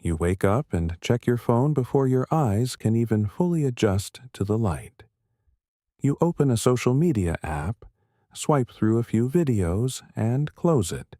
You wake up and check your phone before your eyes can even fully adjust to the light. You open a social media app, swipe through a few videos, and close it,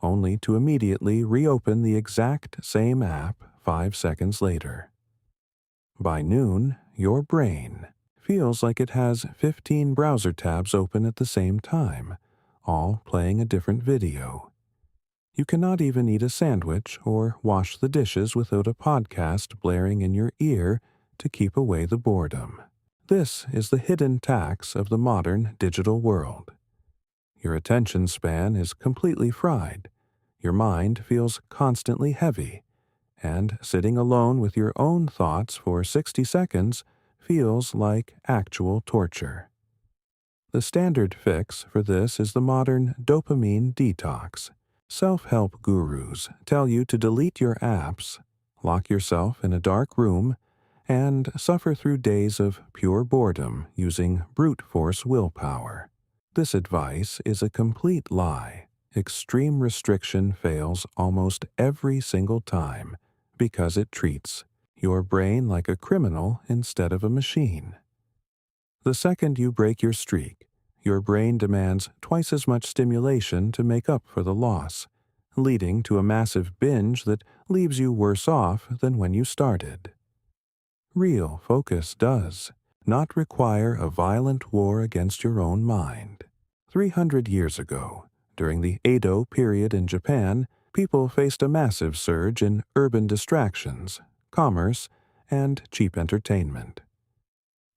only to immediately reopen the exact same app 5 seconds later. By noon, your brain feels like it has 15 browser tabs open at the same time, all playing a different video. You cannot even eat a sandwich or wash the dishes without a podcast blaring in your ear to keep away the boredom. This is the hidden tax of the modern digital world. Your attention span is completely fried. Your mind feels constantly heavy, and sitting alone with your own thoughts for 60 seconds feels like actual torture. The standard fix for this is the modern dopamine detox. Self-help gurus tell you to delete your apps, lock yourself in a dark room, and suffer through days of pure boredom using brute force willpower. This advice is a complete lie. Extreme restriction fails almost every single time because it treats your brain like a criminal instead of a machine. The second you break your streak, your brain demands twice as much stimulation to make up for the loss, leading to a massive binge that leaves you worse off than when you started. Real focus does not require a violent war against your own mind. 300 years ago, during the Edo-period in Japan, people faced a massive surge in urban distractions, commerce, and cheap entertainment.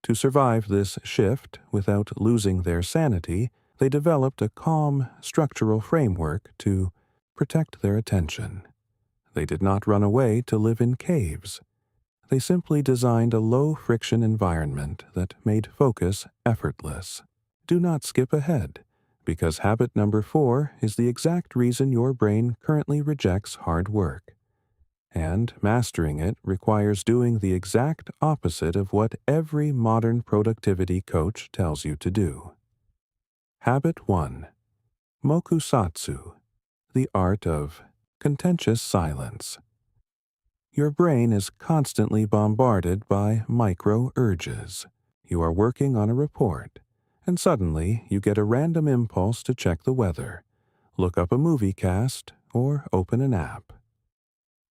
To survive this shift without losing their sanity, they developed a calm, structural framework to protect their attention. They did not run away to live in caves. They simply designed a low-friction environment that made focus effortless. Do not skip ahead, because habit number 4 is the exact reason your brain currently rejects hard work. And mastering it requires doing the exact opposite of what every modern productivity coach tells you to do. Habit 1. Mokusatsu, the art of contentious silence. Your brain is constantly bombarded by micro-urges. You are working on a report, and suddenly you get a random impulse to check the weather, look up a movie cast, or open an app.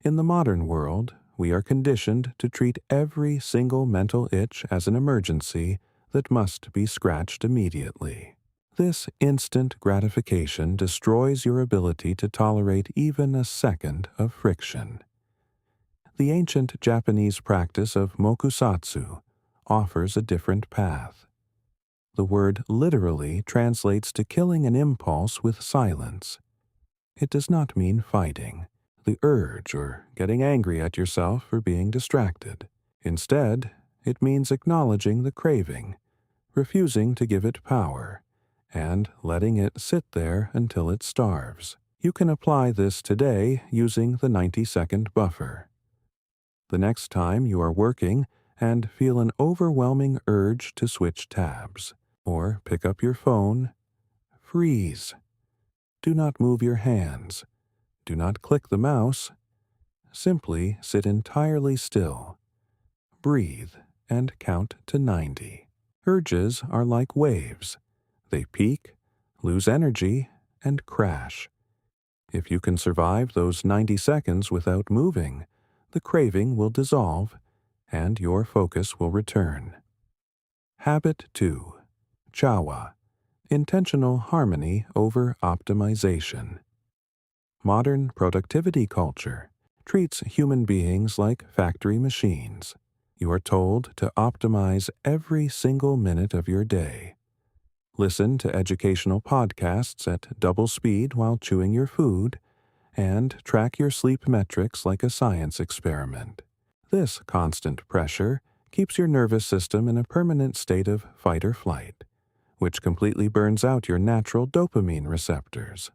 In the modern world, we are conditioned to treat every single mental itch as an emergency that must be scratched immediately. This instant gratification destroys your ability to tolerate even a second of friction. The ancient Japanese practice of mokusatsu offers a different path. The word literally translates to killing an impulse with silence. It does not mean fighting the urge or getting angry at yourself for being distracted. Instead, it means acknowledging the craving, refusing to give it power, and letting it sit there until it starves. You can apply this today using the 90-second buffer. The next time you are working and feel an overwhelming urge to switch tabs or pick up your phone, freeze. Do not move your hands. Do not click the mouse. Simply sit entirely still. Breathe and count to 90. Urges are like waves. They peak, lose energy, and crash. If you can survive those 90 seconds without moving, the craving will dissolve and your focus will return. Habit 2. Chawa. Intentional harmony over optimization. Modern productivity culture treats human beings like factory machines. You are told to optimize every single minute of your day. Listen to educational podcasts at double speed while chewing your food, and track your sleep metrics like a science experiment. This constant pressure keeps your nervous system in a permanent state of fight or flight, which completely burns out your natural dopamine receptors.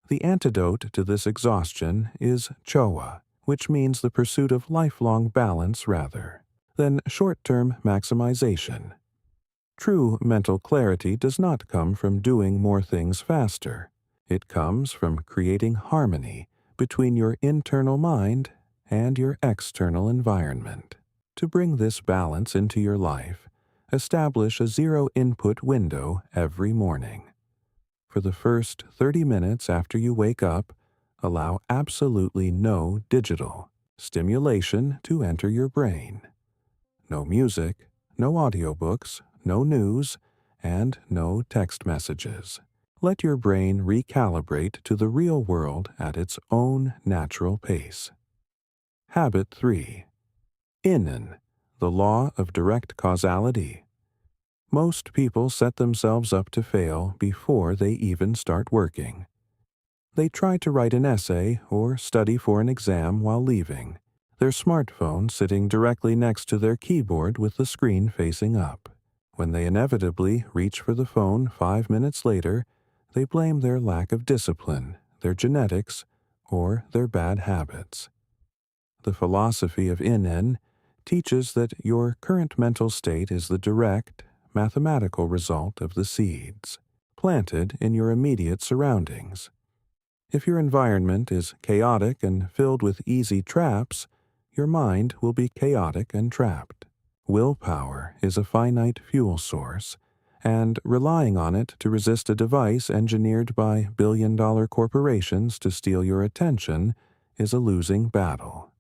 The antidote to this exhaustion is chowa, which means the pursuit of lifelong balance rather than short-term maximization. True mental clarity does not come from doing more things faster. It comes from creating harmony between your internal mind and your external environment. To bring this balance into your life, establish a zero-input window every morning. For the first 30 minutes after you wake up, allow absolutely no digital stimulation to enter your brain. No music, no audiobooks, no news, and no text messages. Let your brain recalibrate to the real world at its own natural pace. Habit 3. Innen, the law of direct causality. Most people set themselves up to fail before they even start working. They try to write an essay or study for an exam while leaving, their smartphone sitting directly next to their keyboard with the screen facing up. When they inevitably reach for the phone 5 minutes later, they blame their lack of discipline, their genetics, or their bad habits. The philosophy of Innen teaches that your current mental state is the direct, mathematical result of the seeds planted in your immediate surroundings. If your environment is chaotic and filled with easy traps, your mind will be chaotic and trapped. Willpower is a finite fuel source, and relying on it to resist a device engineered by billion-dollar corporations to steal your attention is a losing battle.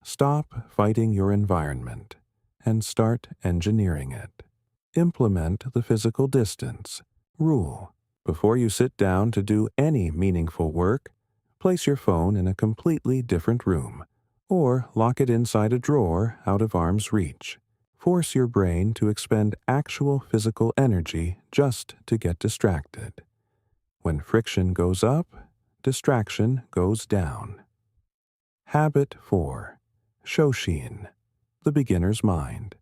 Stop fighting your environment and start engineering it. Implement the physical distance rule. Before you sit down to do any meaningful work, place your phone in a completely different room, or lock it inside a drawer out of arm's reach. Force your brain to expend actual physical energy just to get distracted. When friction goes up, distraction goes down. Habit 4. Shoshin, the beginner's mind.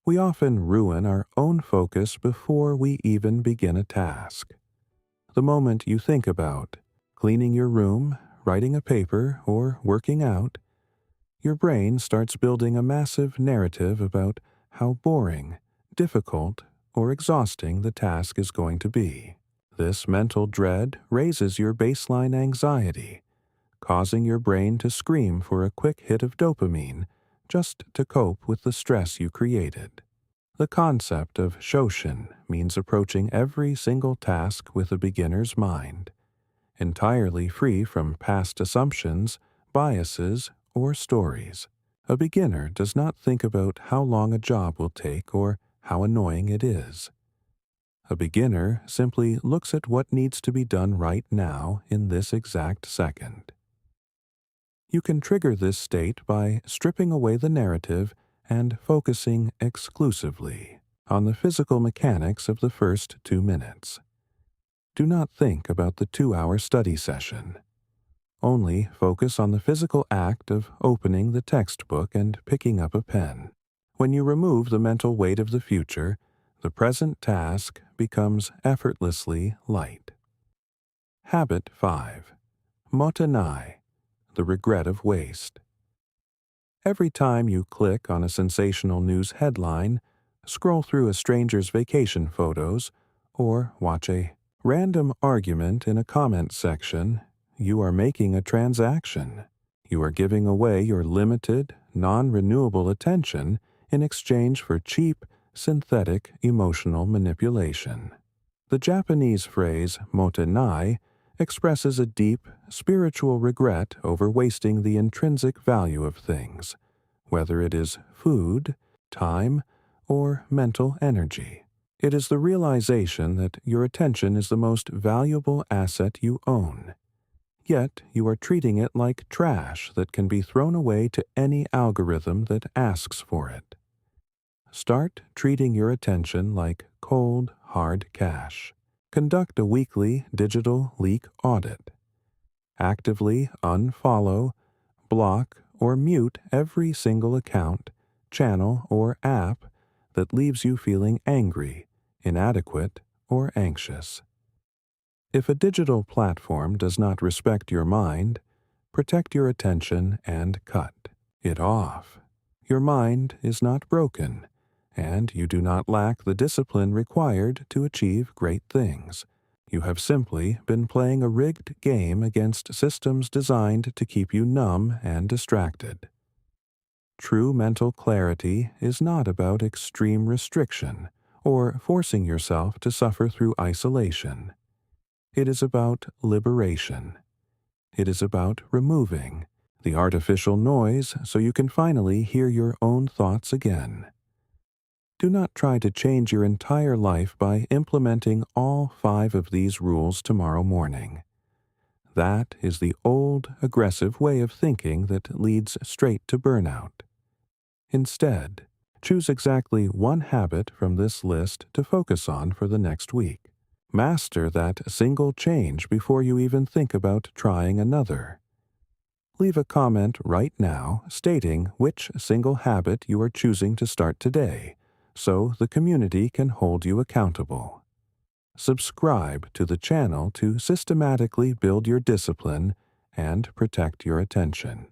We often ruin our own focus before we even begin a task. The moment you think about cleaning your room, writing a paper, or working out, your brain starts building a massive narrative about how boring, difficult, or exhausting the task is going to be. This mental dread raises your baseline anxiety, causing your brain to scream for a quick hit of dopamine just to cope with the stress you created. The concept of Shoshin means approaching every single task with a beginner's mind, entirely free from past assumptions, biases, or stories. A beginner does not think about how long a job will take or how annoying it is. A beginner simply looks at what needs to be done right now in this exact second. You can trigger this state by stripping away the narrative and focusing exclusively on the physical mechanics of the first 2 minutes. Do not think about the 2-hour study session. Only focus on the physical act of opening the textbook and picking up a pen. When you remove the mental weight of the future, the present task becomes effortlessly light. Habit 5. Motenai, the regret of waste. Every time you click on a sensational news headline, scroll through a stranger's vacation photos, or watch a random argument in a comment section, you are making a transaction. You are giving away your limited, non-renewable attention in exchange for cheap, synthetic emotional manipulation. The Japanese phrase motenai expresses a deep, spiritual regret over wasting the intrinsic value of things, whether it is food, time, or mental energy. It is the realization that your attention is the most valuable asset you own. Yet you are treating it like trash that can be thrown away to any algorithm that asks for it. Start treating your attention like cold, hard cash. Conduct a weekly digital leak audit. Actively unfollow, block, or mute every single account, channel, or app that leaves you feeling angry, inadequate, or anxious. If a digital platform does not respect your mind, protect your attention and cut it off. Your mind is not broken, and you do not lack the discipline required to achieve great things. You have simply been playing a rigged game against systems designed to keep you numb and distracted. True mental clarity is not about extreme restriction or forcing yourself to suffer through isolation. It is about liberation. It is about removing the artificial noise so you can finally hear your own thoughts again. Do not try to change your entire life by implementing all 5 of these rules tomorrow morning. That is the old, aggressive way of thinking that leads straight to burnout. Instead, choose exactly one habit from this list to focus on for the next week. Master that single change before you even think about trying another. Leave a comment right now stating which single habit you are choosing to start today, so the community can hold you accountable. Subscribe to the channel to systematically build your discipline and protect your attention.